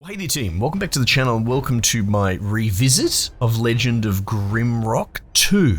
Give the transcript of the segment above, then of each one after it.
Hey there team, welcome back to the channel and welcome to my revisit of Legend of Grimrock 2.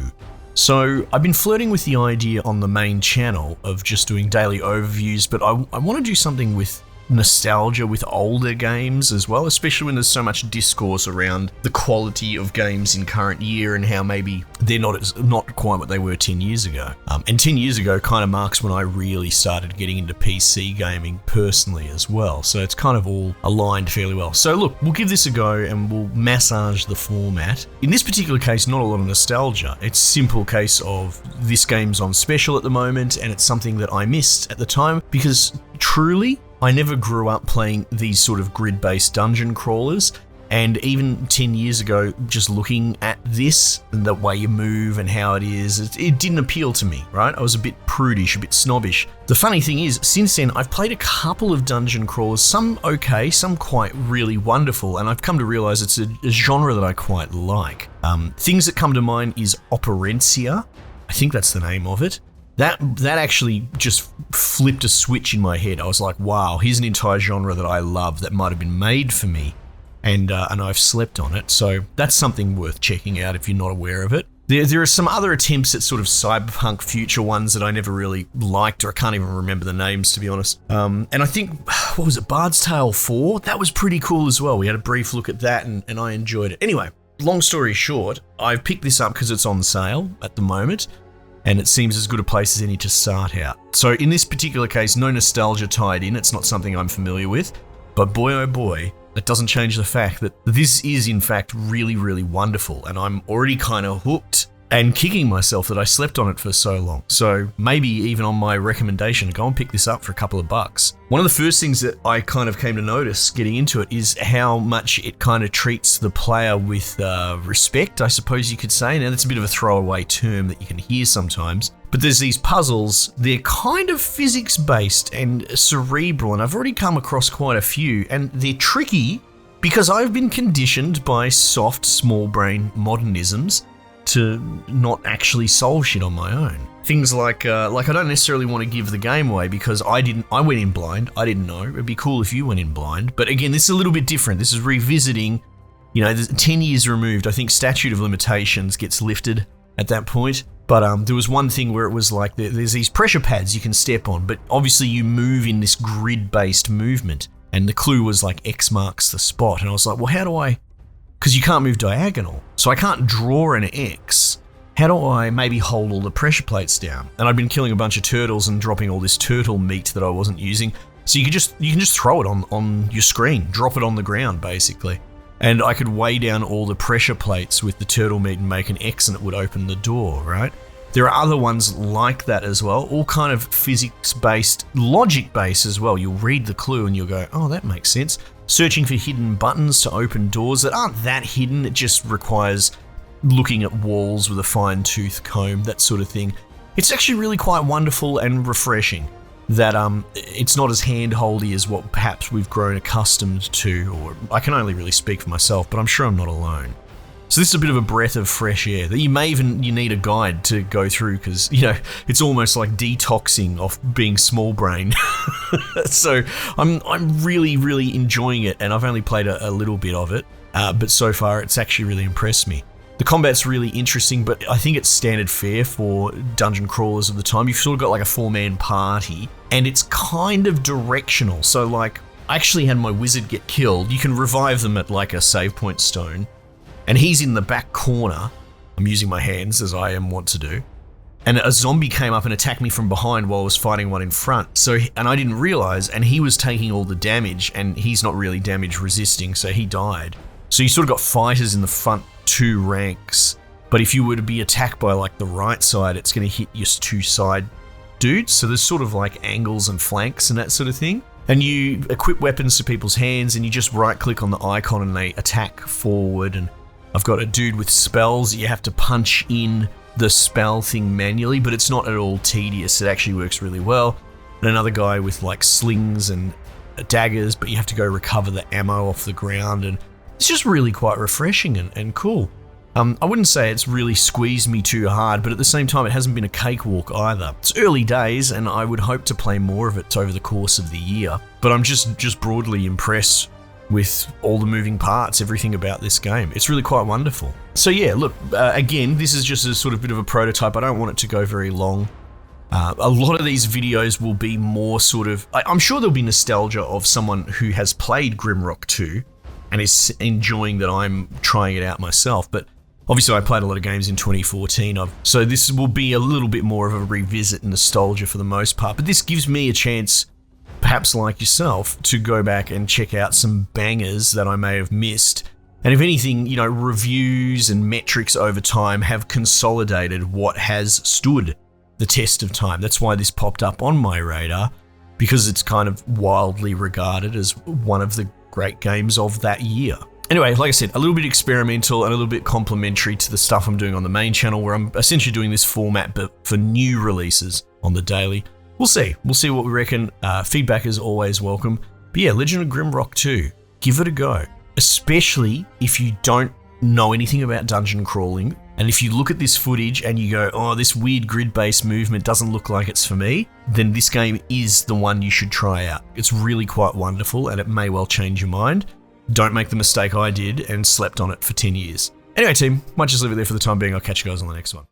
So I've been flirting with the idea on the main channel of just doing daily overviews, but I want to do something with nostalgia with older games as well, especially when there's so much discourse around the quality of games in current year and how maybe they're not quite what they were 10 years ago. And 10 years ago kind of marks when I really started getting into PC gaming personally as well. So it's kind of all aligned fairly well. So look, we'll give this a go and we'll massage the format. In this particular case, not a lot of nostalgia. It's a simple case of this game's on special at the moment and it's something that I missed at the time because truly, I never grew up playing these sort of grid-based dungeon crawlers, and even 10 years ago, just looking at this and the way you move and how it is, it didn't appeal to me, right? I was a bit prudish, a bit snobbish. The funny thing is, since then, I've played a couple of dungeon crawlers, some okay, some quite really wonderful, and I've come to realize it's a genre that I quite like. Things that come to mind is Operencia, I think that's the name of it. That actually just flipped a switch in my head. I was like, wow, here's an entire genre that I love that might have been made for me, and I've slept on it. So that's something worth checking out if you're not aware of it. There are some other attempts at sort of cyberpunk future ones that I never really liked, or I can't even remember the names, to be honest. And I think, what was it, Bard's Tale 4? That was pretty cool as well. We had a brief look at that and I enjoyed it. Anyway, long story short, I've picked this up because it's on sale at the moment, and it seems as good a place as any to start out. So in this particular case, no nostalgia tied in, it's not something I'm familiar with, but boy oh boy, that doesn't change the fact that this is in fact really, really wonderful, and I'm already kind of hooked and kicking myself that I slept on it for so long. So maybe even on my recommendation, go and pick this up for a couple of bucks. One of the first things that I kind of came to notice getting into it is how much it kind of treats the player with respect, I suppose you could say. Now that's a bit of a throwaway term that you can hear sometimes, but there's these puzzles, they're kind of physics-based and cerebral, and I've already come across quite a few, and they're tricky because I've been conditioned by soft, small brain modernisms to not actually solve shit on my own. Things like I don't necessarily want to give the game away because I went in blind, I didn't know. It'd be cool if you went in blind, but again, this is a little bit different. This is revisiting, 10 years removed. I think statute of limitations gets lifted at that point, but there was one thing where it was like there's these pressure pads you can step on, but obviously you move in this grid-based movement, and the clue was like X marks the spot, and I was like, well, how do I, because you can't move diagonal, so I can't draw an X. How do I maybe hold all the pressure plates down? And I'd been killing a bunch of turtles and dropping all this turtle meat that I wasn't using. So you can just throw it on your screen, drop it on the ground basically. And I could weigh down all the pressure plates with the turtle meat and make an X and it would open the door, right? There are other ones like that as well, all kind of physics-based, logic-based as well. You'll read the clue and you'll go, oh, that makes sense. Searching for hidden buttons to open doors that aren't that hidden, it just requires looking at walls with a fine-tooth comb, that sort of thing. It's actually really quite wonderful and refreshing that it's not as hand-holdy as what perhaps we've grown accustomed to, or I can only really speak for myself, but I'm sure I'm not alone. So this is a bit of a breath of fresh air that you need a guide to go through because, it's almost like detoxing off being small brain. So I'm really, really enjoying it, and I've only played a little bit of it, but so far it's actually really impressed me. The combat's really interesting, but I think it's standard fare for dungeon crawlers of the time. You've sort of got like a 4-man party, and it's kind of directional. So like, I actually had my wizard get killed. You can revive them at like a save point stone, and he's in the back corner. I'm using my hands as I am wont to do. And a zombie came up and attacked me from behind while I was fighting one in front. And I didn't realize, and he was taking all the damage, and he's not really damage resisting, so he died. So you sort of got fighters in the front 2 ranks, but if you were to be attacked by like the right side, it's going to hit your 2 side dudes. So there's sort of like angles and flanks and that sort of thing. And you equip weapons to people's hands, and you just right click on the icon and they attack forward. And I've got a dude with spells that you have to punch in the spell thing manually, but it's not at all tedious. It actually works really well. And another guy with like slings and daggers, but you have to go recover the ammo off the ground, and it's just really quite refreshing and cool. I wouldn't say it's really squeezed me too hard, but at the same time, it hasn't been a cakewalk either. It's early days, and I would hope to play more of it over the course of the year, but I'm just broadly impressed with all the moving parts, everything about this game. It's really quite wonderful. So yeah, look, again, this is just a sort of bit of a prototype. I don't want it to go very long. A lot of these videos will be more sort of, I'm sure there'll be nostalgia of someone who has played Grimrock 2 and is enjoying that I'm trying it out myself, but obviously I played a lot of games in 2014, so this will be a little bit more of a revisit and nostalgia for the most part, but this gives me a chance, perhaps like yourself, to go back and check out some bangers that I may have missed. And if anything, you know, reviews and metrics over time have consolidated what has stood the test of time. That's why this popped up on my radar, because it's kind of wildly regarded as one of the great games of that year. Anyway, like I said, a little bit experimental and a little bit complementary to the stuff I'm doing on the main channel, where I'm essentially doing this format but for new releases on the daily. We'll see what we reckon. Feedback is always welcome. But yeah, Legend of Grimrock 2, give it a go. Especially if you don't know anything about dungeon crawling, and if you look at this footage and you go, oh, this weird grid-based movement doesn't look like it's for me, then this game is the one you should try out. It's really quite wonderful, and it may well change your mind. Don't make the mistake I did and slept on it for 10 years. Anyway, team, might just leave it there for the time being. I'll catch you guys on the next one.